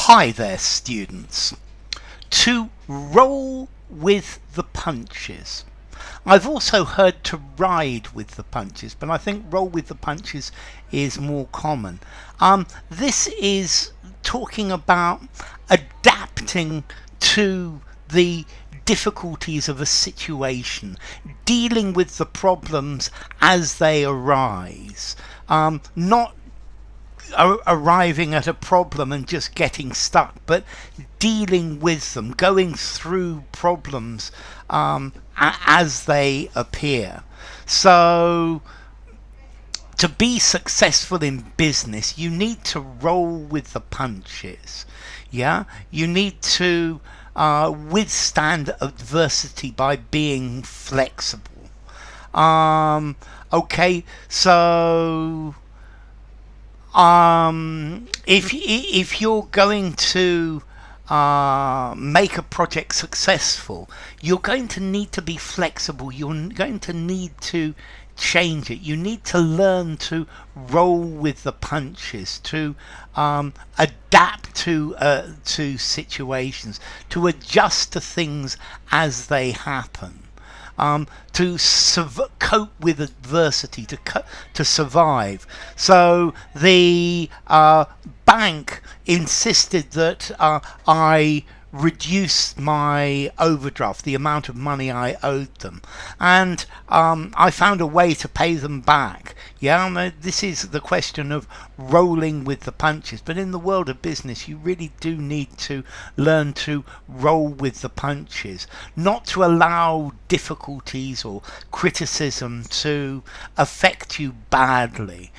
Hi there, students. To roll with the punches. I've also heard to ride with the punches, but I think roll with the punches is more common. This is talking about adapting to the difficulties of a situation, dealing with the problems as they arise, not arriving at a problem and just getting stuck, but dealing with them, going through problems as they appear. So to be successful in business, you need to roll with the punches. You need to withstand adversity by being flexible. Okay, so if you're going to make a project successful, you're going to need to be flexible. You're going to need to change it. You need to learn to roll with the punches, to adapt to situations, to adjust to things as they happen. To cope with adversity, to survive. So the bank insisted that I reduce my overdraft, the amount of money I owed them, and I found a way to pay them back. This is the question of rolling with the punches. But in the world of business, you really do need to learn to roll with the punches, not to allow difficulties or criticism to affect you badly.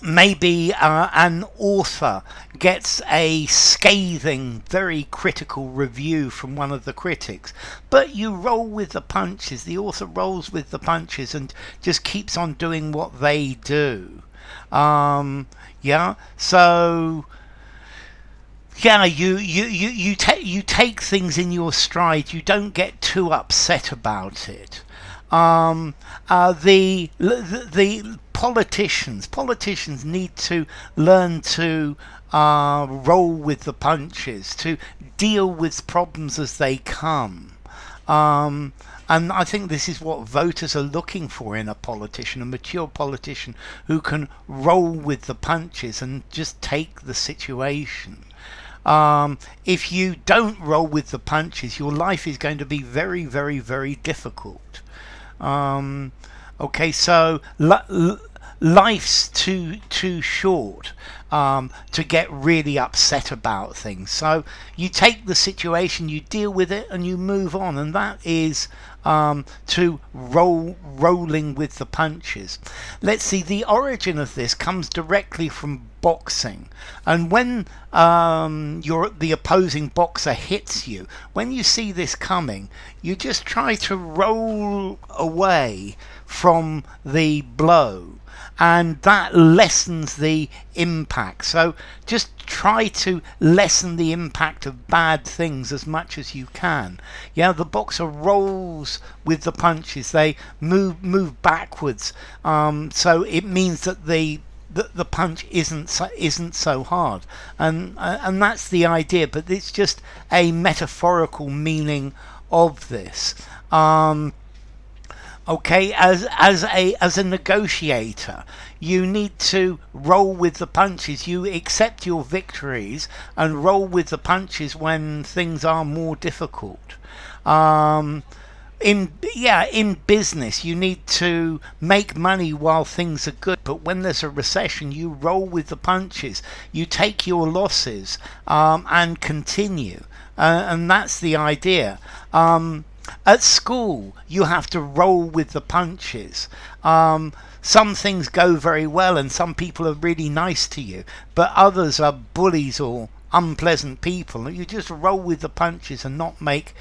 Maybe an author gets a scathing, very critical review from one of the critics, but you roll with the punches. The author rolls with the punches and just keeps on doing what they do. So you take things in your stride. You don't get too upset about it. The politicians need to learn to roll with the punches, to deal with problems as they come. And I think this is what voters are looking for in a politician, a mature politician who can roll with the punches and just take the situation. If you don't roll with the punches, your life is going to be very, very, very difficult. So life's too short to get really upset about things. So you take the situation, you deal with it, and you move on, and that is to rolling with the punches. Let's see, the origin of this comes directly from boxing, and when the opposing boxer hits you, when you see this coming, you just try to roll away from the blow, and that lessens the impact. So just try to lessen the impact of bad things as much as you can. The boxer rolls with the punches. They move backwards, so it means that the punch isn't so hard, and that's the idea. But it's just a metaphorical meaning of this. As a negotiator, you need to roll with the punches. You accept your victories and roll with the punches when things are more difficult. In business, you need to make money while things are good, but when there's a recession, you roll with the punches. You take your losses and continue, and that's the idea. At school, you have to roll with the punches. Some things go very well, and some people are really nice to you, but others are bullies or unpleasant people. You just roll with the punches and not make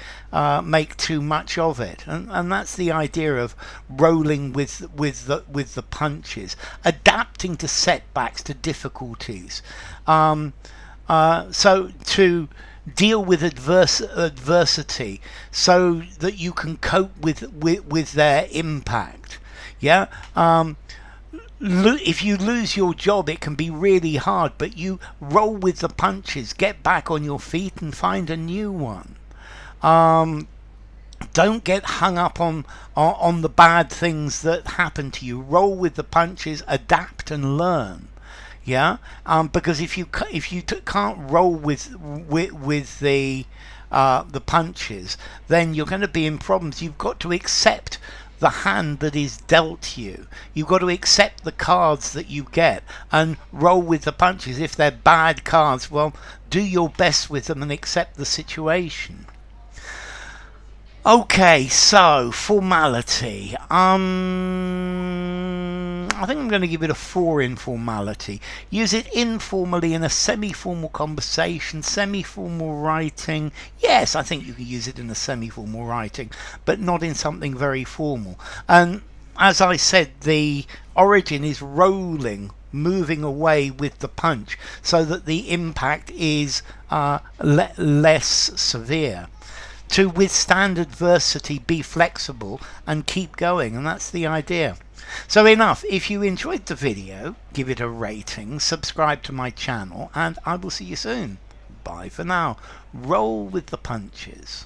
too much of it, and that's the idea of rolling with the punches, adapting to setbacks, to difficulties. So to deal with adversity so that you can cope with their impact. if you lose your job, it can be really hard, but you roll with the punches, get back on your feet and find a new one. Don't get hung up on the bad things that happen to you. Roll with the punches, adapt and learn. Yeah, because if you can't roll with the punches, then you're going to be in problems. You've got to accept the hand that is dealt you. You've got to accept the cards that you get and roll with the punches. If they're bad cards, well, do your best with them and accept the situation. Okay, so formality. I think I'm going to give it a 4 in formality. Use it informally in a semi-formal conversation, semi-formal writing. Yes, I think you can use it in a semi-formal writing, but not in something very formal. And as I said, the origin is rolling, moving away with the punch, so that the impact is less severe. To withstand adversity, be flexible and keep going, and that's the idea. So enough. If you enjoyed the video, give it a rating, subscribe to my channel, and I will see you soon. Bye for now. Roll with the punches.